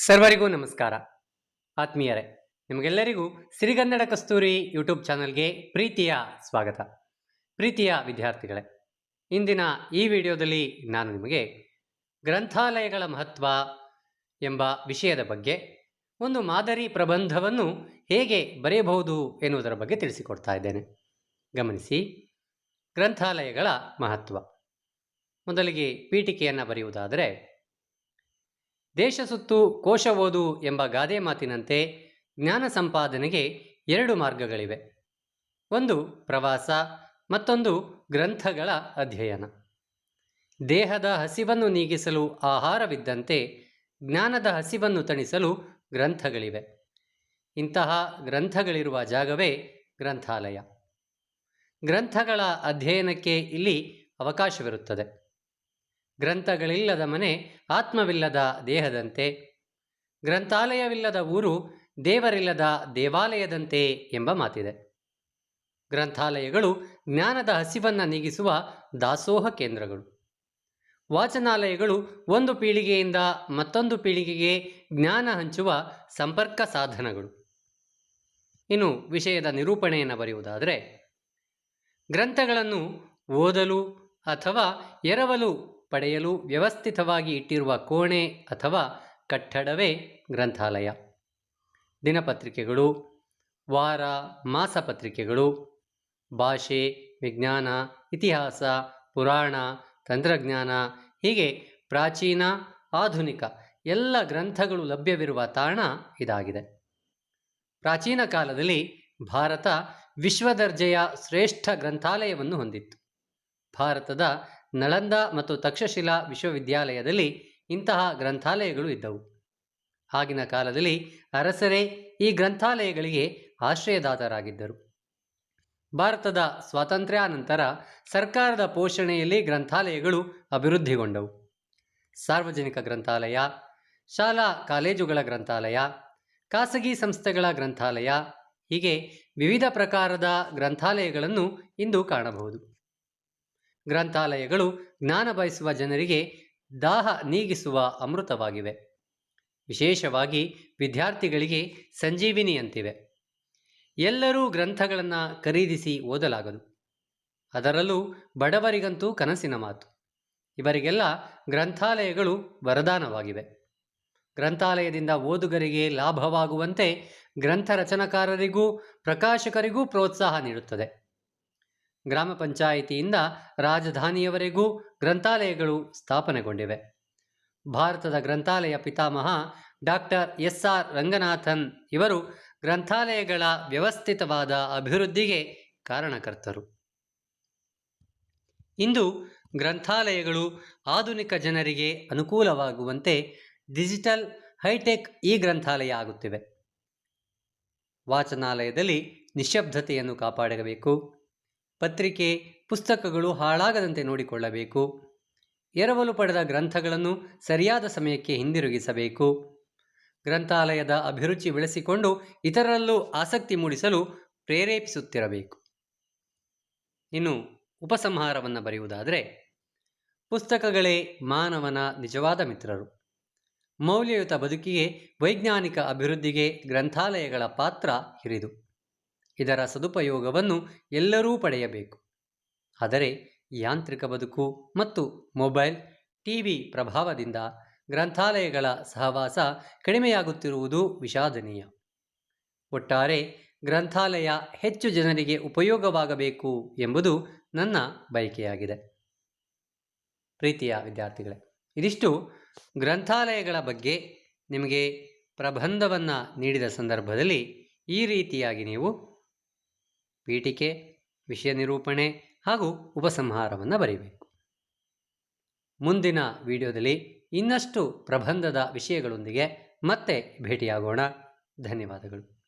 ಸರ್ವರಿಗೂ ನಮಸ್ಕಾರ. ಆತ್ಮೀಯರೇ, ನಿಮಗೆಲ್ಲರಿಗೂ ಸಿರಿಗನ್ನಡ ಕಸ್ತೂರಿ ಯೂಟ್ಯೂಬ್ ಚಾನಲ್ಗೆ ಪ್ರೀತಿಯ ಸ್ವಾಗತ. ಪ್ರೀತಿಯ ವಿದ್ಯಾರ್ಥಿಗಳೇ, ಇಂದಿನ ಈ ವಿಡಿಯೋದಲ್ಲಿ ನಾನು ನಿಮಗೆ ಗ್ರಂಥಾಲಯಗಳ ಮಹತ್ವ ಎಂಬ ವಿಷಯದ ಬಗ್ಗೆ ಒಂದು ಮಾದರಿ ಪ್ರಬಂಧವನ್ನು ಹೇಗೆ ಬರೆಯಬಹುದು ಎನ್ನುವುದರ ಬಗ್ಗೆ ತಿಳಿಸಿಕೊಡ್ತಾ ಇದ್ದೇನೆ. ಗಮನಿಸಿ, ಗ್ರಂಥಾಲಯಗಳ ಮಹತ್ವ. ಮೊದಲಿಗೆ ಪೀಠಿಕೆಯನ್ನು ಬರೆಯುವುದಾದರೆ, ದೇಶ ಸುತ್ತು ಕೋಶ ಓದು ಎಂಬ ಗಾದೆ ಮಾತಿನಂತೆ ಜ್ಞಾನ ಸಂಪಾದನೆಗೆ ಎರಡು ಮಾರ್ಗಗಳಿವೆ. ಒಂದು ಪ್ರವಾಸ, ಮತ್ತೊಂದು ಗ್ರಂಥಗಳ ಅಧ್ಯಯನ. ದೇಹದ ಹಸಿವನ್ನು ನೀಗಿಸಲು ಆಹಾರವಿದ್ದಂತೆ ಜ್ಞಾನದ ಹಸಿವನ್ನು ತಣಿಸಲು ಗ್ರಂಥಗಳಿವೆ. ಇಂತಹ ಗ್ರಂಥಗಳಿರುವ ಜಾಗವೇ ಗ್ರಂಥಾಲಯ. ಗ್ರಂಥಗಳ ಅಧ್ಯಯನಕ್ಕೆ ಇಲ್ಲಿ ಅವಕಾಶವಿರುತ್ತದೆ. ಗ್ರಂಥಗಳಿಲ್ಲದ ಮನೆ ಆತ್ಮವಿಲ್ಲದ ದೇಹದಂತೆ, ಗ್ರಂಥಾಲಯವಿಲ್ಲದ ಊರು ದೇವರಿಲ್ಲದ ದೇವಾಲಯದಂತೆ ಎಂಬ ಮಾತಿದೆ. ಗ್ರಂಥಾಲಯಗಳು ಜ್ಞಾನದ ಹಸಿವನ್ನು ನೀಗಿಸುವ ದಾಸೋಹ ಕೇಂದ್ರಗಳು. ವಾಚನಾಲಯಗಳು ಒಂದು ಪೀಳಿಗೆಯಿಂದ ಮತ್ತೊಂದು ಪೀಳಿಗೆಗೆ ಜ್ಞಾನ ಹಂಚುವ ಸಂಪರ್ಕ ಸಾಧನಗಳು. ಇನ್ನು ವಿಷಯದ ನಿರೂಪಣೆಯನ್ನು ಬರೆಯುವುದಾದರೆ, ಗ್ರಂಥಗಳನ್ನು ಓದಲು ಅಥವಾ ಎರವಲು ಪಡೆಯಲು ವ್ಯವಸ್ಥಿತವಾಗಿ ಇಟ್ಟಿರುವ ಕೋಣೆ ಅಥವಾ ಕಟ್ಟಡವೇ ಗ್ರಂಥಾಲಯ. ದಿನಪತ್ರಿಕೆಗಳು, ವಾರ ಮಾಸಪತ್ರಿಕೆಗಳು, ಭಾಷೆ, ವಿಜ್ಞಾನ, ಇತಿಹಾಸ, ಪುರಾಣ, ತಂತ್ರಜ್ಞಾನ ಹೀಗೆ ಪ್ರಾಚೀನ ಆಧುನಿಕ ಎಲ್ಲ ಗ್ರಂಥಗಳು ಲಭ್ಯವಿರುವ ತಾಣ ಇದಾಗಿದೆ. ಪ್ರಾಚೀನ ಕಾಲದಲ್ಲಿ ಭಾರತ ವಿಶ್ವದರ್ಜೆಯ ಶ್ರೇಷ್ಠ ಗ್ರಂಥಾಲಯವನ್ನು ಹೊಂದಿತ್ತು. ಭಾರತದ ನಳಂದ ಮತ್ತು ತಕ್ಷಶಿಲಾ ವಿಶ್ವವಿದ್ಯಾಲಯದಲ್ಲಿ ಇಂತಹ ಗ್ರಂಥಾಲಯಗಳು ಇದ್ದವು. ಆಗಿನ ಕಾಲದಲ್ಲಿ ಅರಸರೇ ಈ ಗ್ರಂಥಾಲಯಗಳಿಗೆ ಆಶ್ರಯದಾತರಾಗಿದ್ದರು. ಭಾರತದ ಸ್ವಾತಂತ್ರ್ಯಾನಂತರ ಸರ್ಕಾರದ ಪೋಷಣೆಯಲ್ಲಿ ಗ್ರಂಥಾಲಯಗಳು ಅಭಿವೃದ್ಧಿಗೊಂಡವು. ಸಾರ್ವಜನಿಕ ಗ್ರಂಥಾಲಯ, ಶಾಲಾ ಕಾಲೇಜುಗಳ ಗ್ರಂಥಾಲಯ, ಖಾಸಗಿ ಸಂಸ್ಥೆಗಳ ಗ್ರಂಥಾಲಯ ಹೀಗೆ ವಿವಿಧ ಪ್ರಕಾರದ ಗ್ರಂಥಾಲಯಗಳನ್ನು ಇಂದು ಕಾಣಬಹುದು. ಗ್ರಂಥಾಲಯಗಳು ಜ್ಞಾನ ಬಯಸುವ ಜನರಿಗೆ ದಾಹ ನೀಗಿಸುವ ಅಮೃತವಾಗಿವೆ. ವಿಶೇಷವಾಗಿ ವಿದ್ಯಾರ್ಥಿಗಳಿಗೆ ಸಂಜೀವಿನಿಯಂತಿವೆ. ಎಲ್ಲರೂ ಗ್ರಂಥಗಳನ್ನು ಖರೀದಿಸಿ ಓದಲಾಗದು. ಅದರಲ್ಲೂ ಬಡವರಿಗಂತೂ ಕನಸಿನ ಮಾತು. ಇವರಿಗೆಲ್ಲ ಗ್ರಂಥಾಲಯಗಳು ವರದಾನವಾಗಿವೆ. ಗ್ರಂಥಾಲಯದಿಂದ ಓದುಗರಿಗೆ ಲಾಭವಾಗುವಂತೆ ಗ್ರಂಥ ರಚನಕಾರರಿಗೂ ಪ್ರಕಾಶಕರಿಗೂ ಪ್ರೋತ್ಸಾಹ ನೀಡುತ್ತದೆ. ಗ್ರಾಮ ಪಂಚಾಯಿತಿಯಿಂದ ರಾಜಧಾನಿಯವರೆಗೂ ಗ್ರಂಥಾಲಯಗಳು ಸ್ಥಾಪನೆಗೊಂಡಿವೆ. ಭಾರತದ ಗ್ರಂಥಾಲಯ ಪಿತಾಮಹ ಡಾಕ್ಟರ್ ಎಸ್.ಆರ್. ರಂಗನಾಥನ್ ಇವರು ಗ್ರಂಥಾಲಯಗಳ ವ್ಯವಸ್ಥಿತವಾದ ಅಭಿವೃದ್ಧಿಗೆ ಕಾರಣಕರ್ತರು. ಇಂದು ಗ್ರಂಥಾಲಯಗಳು ಆಧುನಿಕ ಜನರಿಗೆ ಅನುಕೂಲವಾಗುವಂತೆ ಡಿಜಿಟಲ್ ಹೈಟೆಕ್ ಈ ಗ್ರಂಥಾಲಯ ಆಗುತ್ತಿವೆ. ವಾಚನಾಲಯದಲ್ಲಿ ನಿಶ್ಶಬ್ದತೆಯನ್ನು ಕಾಪಾಡಬೇಕು. ಪತ್ರಿಕೆ, ಪುಸ್ತಕಗಳು ಹಾಳಾಗದಂತೆ ನೋಡಿಕೊಳ್ಳಬೇಕು. ಎರವಲು ಪಡೆದ ಗ್ರಂಥಗಳನ್ನು ಸರಿಯಾದ ಸಮಯಕ್ಕೆ ಹಿಂದಿರುಗಿಸಬೇಕು. ಗ್ರಂಥಾಲಯದ ಅಭಿರುಚಿ ಬೆಳೆಸಿಕೊಂಡು ಇತರರಲ್ಲೂ ಆಸಕ್ತಿ ಮೂಡಿಸಲು ಪ್ರೇರೇಪಿಸುತ್ತಿರಬೇಕು. ಇನ್ನು ಉಪಸಂಹಾರವನ್ನು ಬರೆಯುವುದಾದರೆ, ಪುಸ್ತಕಗಳೇ ಮಾನವನ ನಿಜವಾದ ಮಿತ್ರರು. ಮೌಲ್ಯಯುತ ಬದುಕಿಗೆ, ವೈಜ್ಞಾನಿಕ ಅಭಿವೃದ್ಧಿಗೆ ಗ್ರಂಥಾಲಯಗಳ ಪಾತ್ರ ಹಿರಿದು. ಇದರ ಸದುಪಯೋಗವನ್ನು ಎಲ್ಲರೂ ಪಡೆಯಬೇಕು. ಆದರೆ ಯಾಂತ್ರಿಕ ಬದುಕು ಮತ್ತು ಮೊಬೈಲ್, ಟಿವಿ ಪ್ರಭಾವದಿಂದ ಗ್ರಂಥಾಲಯಗಳ ಸಹವಾಸ ಕಡಿಮೆಯಾಗುತ್ತಿರುವುದು ವಿಷಾದನೀಯ. ಒಟ್ಟಾರೆ ಗ್ರಂಥಾಲಯ ಹೆಚ್ಚು ಜನರಿಗೆ ಉಪಯೋಗವಾಗಬೇಕು ಎಂಬುದು ನನ್ನ ಬಯಕೆಯಾಗಿದೆ. ಪ್ರೀತಿಯ ವಿದ್ಯಾರ್ಥಿಗಳೇ, ಇದಿಷ್ಟು ಗ್ರಂಥಾಲಯಗಳ ಬಗ್ಗೆ ನಿಮಗೆ ಪ್ರಬಂಧವನ್ನು ನೀಡಿದ ಸಂದರ್ಭದಲ್ಲಿ ಈ ರೀತಿಯಾಗಿ ನೀವು ಪೀಠಿಕೆ, ವಿಷಯ ನಿರೂಪಣೆ ಹಾಗೂ ಉಪಸಂಹಾರವನ್ನು ಬರೆಯಬೇಕು. ಮುಂದಿನ ವಿಡಿಯೋದಲ್ಲಿ ಇನ್ನಷ್ಟು ಪ್ರಬಂಧದ ವಿಷಯಗಳೊಂದಿಗೆ ಮತ್ತೆ ಭೇಟಿಯಾಗೋಣ. ಧನ್ಯವಾದಗಳು.